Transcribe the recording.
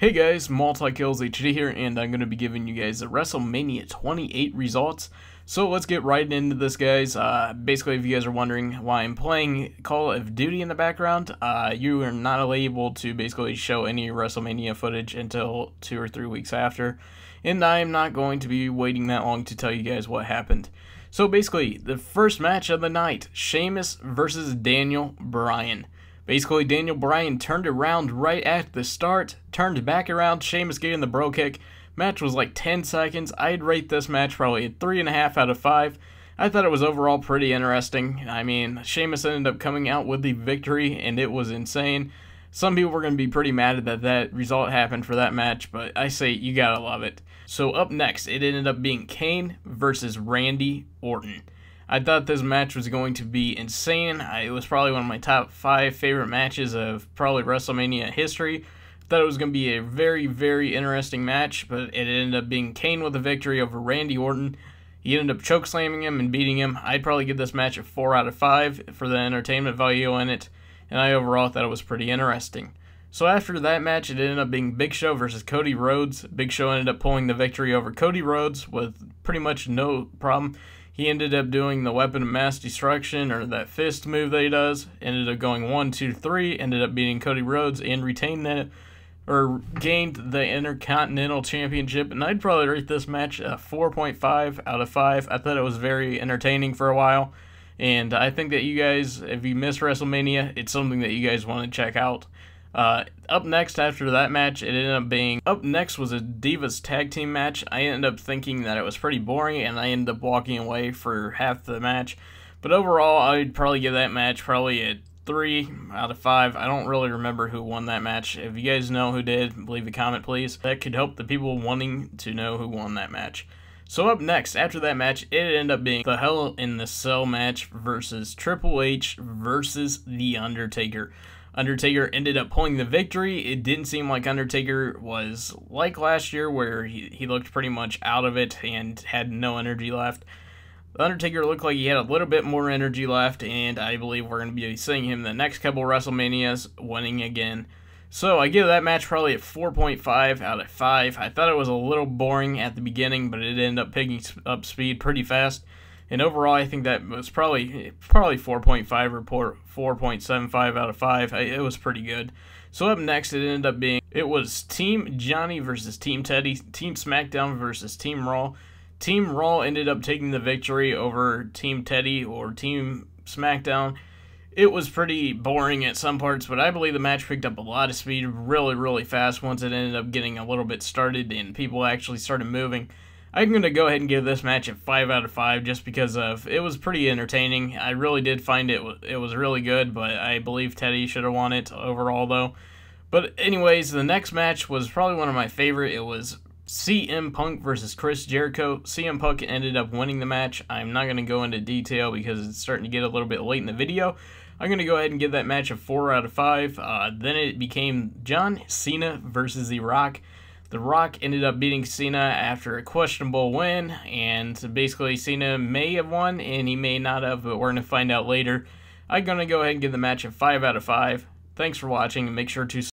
Hey guys, MultiKillsHD here, and I'm going to be giving you guys the WrestleMania 28 results. So let's get right into this, guys. Basically, if you guys are wondering why I'm playing Call of Duty in the background, you are not able to basically show any WrestleMania footage until 2 or 3 weeks after, and I'm not going to be waiting that long to tell you guys what happened. So basically, the first match of the night, Sheamus versus Daniel Bryan. Basically, Daniel Bryan turned around right at the start, turned back around, Sheamus getting the bro kick. Match was like 10 seconds. I'd rate this match probably a 3.5 out of 5. I thought it was overall pretty interesting. I mean, Sheamus ended up coming out with the victory, and it was insane. Some people were going to be pretty mad that that result happened for that match, but I say you gotta love it. So up next, it ended up being Kane versus Randy Orton. I thought this match was going to be insane. It was probably one of my top 5 favorite matches of probably WrestleMania history. I thought it was going to be a very, very interesting match, but it ended up being Kane with a victory over Randy Orton. He ended up chokeslamming him and beating him. I'd probably give this match a 4 out of 5 for the entertainment value in it, and I overall thought it was pretty interesting. So after that match, it ended up being Big Show versus Cody Rhodes. Big Show ended up pulling the victory over Cody Rhodes with pretty much no problem. He ended up doing the weapon of mass destruction, or that fist move that he does. Ended up going 1, 2, 3. Ended up beating Cody Rhodes and retained that, or gained the Intercontinental Championship. And I'd probably rate this match a 4.5 out of 5. I thought it was very entertaining for a while. And I think that you guys, if you miss WrestleMania, it's something that you guys want to check out. Up next after that match, it ended up being, up next was a Divas tag team match. I ended up thinking that it was pretty boring, and I ended up walking away for half the match. But overall, I'd probably give that match probably a 3 out of 5. I don't really remember who won that match. If you guys know who did, leave a comment, please. That could help the people wanting to know who won that match. So up next, after that match, it ended up being the Hell in the Cell match versus Triple H versus The Undertaker. Undertaker ended up pulling the victory. It didn't seem like Undertaker was like last year, where he looked pretty much out of it and had no energy left. The Undertaker looked like he had a little bit more energy left, and I believe we're going to be seeing him the next couple WrestleManias winning again. So I give that match probably a 4.5 out of 5. I thought it was a little boring at the beginning, but it ended up picking up speed pretty fast. And overall, I think that was probably 4.5 or 4.75 out of 5. It was pretty good. So up next, it ended up being, it was Team Johnny versus Team Teddy, Team SmackDown versus Team Raw. Team Raw ended up taking the victory over Team Teddy or Team SmackDown. It was pretty boring at some parts, but I believe the match picked up a lot of speed really, really fast once it ended up getting a little bit started and people actually started moving. I'm going to go ahead and give this match a 5 out of 5 just because of, it was pretty entertaining. I really did find it was really good, but I believe Teddy should have won it overall though. But anyways, the next match was probably one of my favorite. It was CM Punk versus Chris Jericho. CM Punk ended up winning the match. I'm not going to go into detail because it's starting to get a little bit late in the video. I'm going to go ahead and give that match a 4 out of 5. Then it became John Cena versus The Rock. The Rock ended up beating Cena after a questionable win, and basically Cena may have won, and he may not have, but we're going to find out later. I'm going to go ahead and give the match a 5 out of 5. Thanks for watching, and make sure to subscribe.